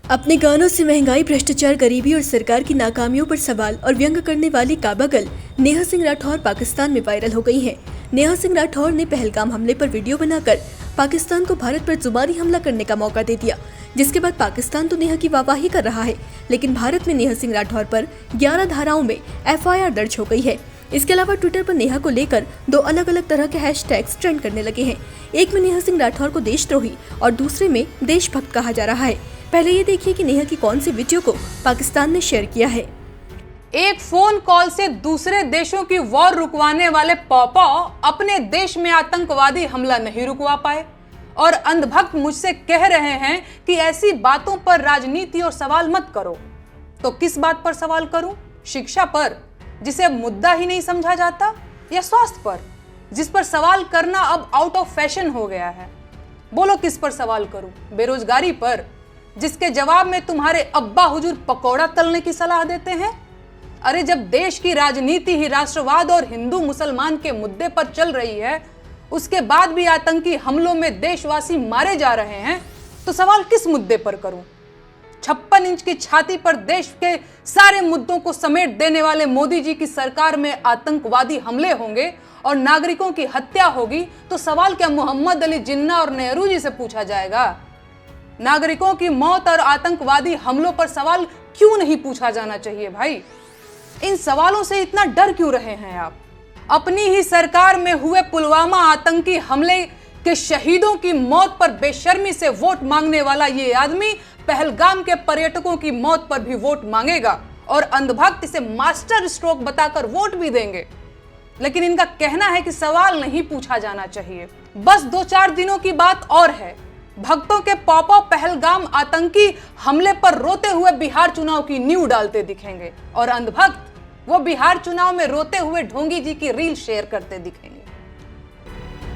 अपने गानों से महंगाई, भ्रष्टाचार, गरीबी और सरकार की नाकामियों पर सवाल और व्यंग करने वाली काबागल नेहा सिंह राठौर पाकिस्तान में वायरल हो गई हैं। नेहा सिंह राठौर ने पहलगाम हमले पर वीडियो बनाकर पाकिस्तान को भारत पर जुबानी हमला करने का मौका दे दिया, जिसके बाद पाकिस्तान तो नेहा की वाहवाही कर रहा है, लेकिन भारत में नेहा सिंह राठौर पर 11 धाराओं में FIR दर्ज हो गई है। इसके अलावा ट्विटर पर नेहा को लेकर 2 अलग अलग तरह के हैशटैग्स ट्रेंड करने लगे हैं। एक में नेहा सिंह राठौर को देशद्रोही और दूसरे में देशभक्त कहा जा रहा है। पहले ये देखिए कि नेहा की कौन सी वीडियो को पाकिस्तान ने शेयर किया है। एक फोन कॉल से दूसरे देशों की वॉर रुकवाने वाले पॉपा अपने देश में आतंकवादी हमला नहीं रुकवा पाए और अंधभक्त मुझसे कह रहे हैं कि ऐसी बातों पर राजनीति और सवाल मत करो। तो किस बात पर सवाल करूं? शिक्षा पर, जिसे मुद्दा ही नहीं समझा जाता, या स्वास्थ्य पर, जिस पर सवाल करना अब आउट ऑफ फैशन हो गया है? बोलो किस पर सवाल करूं? बेरोजगारी पर, जिसके जवाब में तुम्हारे अब्बा हुजूर पकौड़ा तलने की सलाह देते हैं? अरे जब देश की राजनीति ही राष्ट्रवाद और हिंदू मुसलमान के मुद्दे पर चल रही है, उसके बाद भी आतंकी हमलों में देशवासी मारे जा रहे हैं, तो सवाल किस मुद्दे पर करूं? 56 इंच की छाती पर देश के सारे मुद्दों को समेट देने वाले मोदी जी की सरकार में आतंकवादी हमले होंगे और नागरिकों की हत्या होगी, तो सवाल क्या मोहम्मद अली जिन्ना और नेहरू जी से पूछा जाएगा? नागरिकों की मौत और आतंकवादी हमलों पर सवाल क्यों नहीं पूछा जाना चाहिए भाई? इन सवालों से इतना डर क्यों रहे हैं आप? अपनी ही सरकार में हुए पुलवामा आतंकी हमले के शहीदों की मौत पर बेशर्मी से वोट मांगने वाला ये आदमी पहलगाम के पर्यटकों की मौत पर भी वोट मांगेगा और अंधभक्त इसे मास्टर स्ट्रोक बताकर वोट भी देंगे। लेकिन इनका कहना है कि सवाल नहीं पूछा जाना चाहिए। बस 2-4 दिनों की बात और है, भक्तों के पॉपअ पहलगाम आतंकी हमले पर रोते हुए बिहार चुनाव की नींव डालते दिखेंगे और अंधभक्त वो बिहार चुनाव में रोते हुए ढोंगी जी की रील शेयर करते दिखेंगे।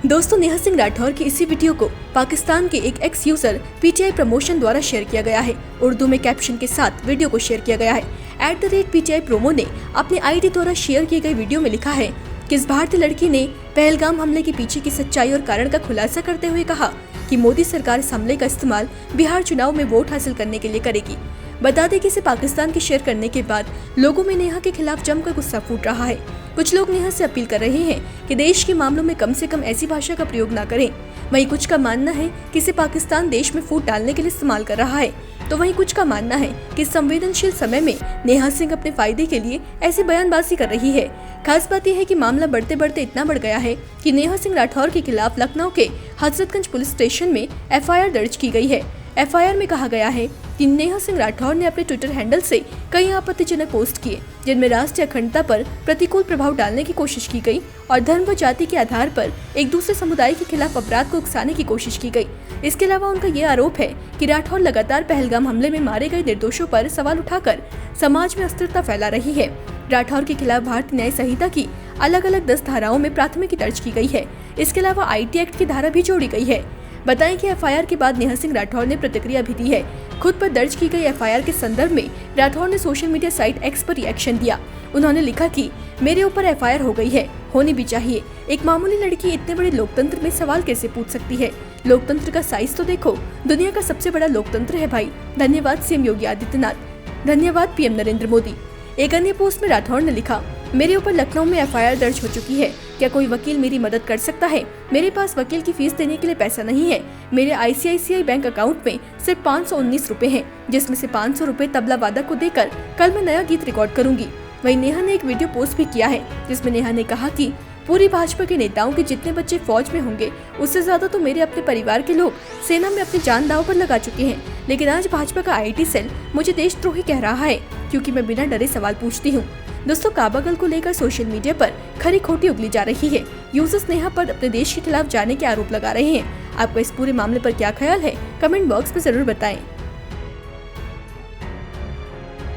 दोस्तों, नेहा सिंह राठौर की इसी वीडियो को पाकिस्तान के एक एक्स यूजर PTI प्रमोशन द्वारा शेयर किया गया है। उर्दू में कैप्शन के साथ वीडियो को शेयर किया गया है। @PTI प्रोमो ने अपने ID द्वारा शेयर की गई वीडियो में लिखा है कि इस भारतीय लड़की ने पहलगाम हमले के पीछे की सच्चाई और कारण का खुलासा करते हुए कहा कि मोदी सरकार इस हमले का इस्तेमाल बिहार चुनाव में वोट हासिल करने के लिए करेगी। बता दें कि इसे पाकिस्तान के शेयर करने के बाद लोगों में नेहा के खिलाफ जमकर गुस्सा फूट रहा है। कुछ लोग नेहा से अपील कर रहे हैं कि देश के मामलों में कम से कम ऐसी भाषा का प्रयोग न करें। वहीं कुछ का मानना है कि इसे पाकिस्तान देश में फूट डालने के लिए इस्तेमाल कर रहा है, तो वहीं कुछ का मानना है कि संवेदनशील समय में नेहा सिंह अपने फायदे के लिए ऐसी बयानबाजी कर रही है। खास बात यह है कि मामला बढ़ते बढ़ते इतना बढ़ गया है कि नेहा सिंह राठौर के खिलाफ लखनऊ के हजरतगंज पुलिस स्टेशन में FIR दर्ज की गई है। FIR में कहा गया है कि नेहा सिंह राठौर ने अपने ट्विटर हैंडल से कई आपत्तिजनक पोस्ट किए, जिनमें राष्ट्रीय अखंडता पर प्रतिकूल प्रभाव डालने की कोशिश की गई और धर्म व जाति के आधार पर एक दूसरे समुदाय के खिलाफ अपराध को उकसाने की कोशिश की गई। इसके अलावा उनका ये आरोप है कि राठौर लगातार पहलगाम हमले में मारे गए निर्दोषों पर सवाल उठाकर समाज में अस्थिरता फैला रही है। राठौर के खिलाफ भारतीय न्याय संहिता की अलग अलग 10 धाराओं में प्राथमिकी दर्ज की गई है। इसके अलावा IT एक्ट की धारा भी जोड़ी गई है। बताएं कि FIR के बाद नेहा सिंह राठौर ने प्रतिक्रिया भी दी है। खुद पर दर्ज की गई FIR के संदर्भ में राठौर ने सोशल मीडिया साइट X पर रिएक्शन दिया। उन्होंने लिखा कि मेरे ऊपर FIR हो गई है, होनी भी चाहिए। एक मामूली लड़की इतने बड़े लोकतंत्र में सवाल कैसे पूछ सकती है? लोकतंत्र का साइज तो देखो, दुनिया का सबसे बड़ा लोकतंत्र है भाई। धन्यवाद CM योगी आदित्यनाथ, धन्यवाद PM नरेंद्र मोदी। एक अन्य पोस्ट में राठौर ने लिखा, मेरे ऊपर लखनऊ में FIR दर्ज हो चुकी है। क्या कोई वकील मेरी मदद कर सकता है? मेरे पास वकील की फीस देने के लिए पैसा नहीं है। मेरे ICICI बैंक अकाउंट में सिर्फ 519 रुपए हैं, जिसमें से 500 रुपए तबला वादक को देकर कल मैं नया गीत रिकॉर्ड करूंगी। वहीं नेहा ने एक वीडियो पोस्ट भी किया है, जिसमें नेहा ने कहा कि पूरी भाजपा के नेताओं के जितने बच्चे फौज में होंगे, उससे ज्यादा तो मेरे अपने परिवार के लोग सेना में अपनी जान दांव पर लगा चुके हैं। लेकिन आज भाजपा का IT सेल मुझे देशद्रोही कह रहा है, क्योंकि मैं बिना डरे सवाल पूछती हूँ। दोस्तों, काबागल को लेकर सोशल मीडिया पर खरी खोटी उगली जा रही है। यूजर्स नेहा पर अपने देश के खिलाफ जाने के आरोप लगा रहे हैं। आपका इस पूरे मामले पर क्या ख्याल है? कमेंट बॉक्स में जरूर बताएं।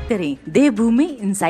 देवभूमि इंसाइट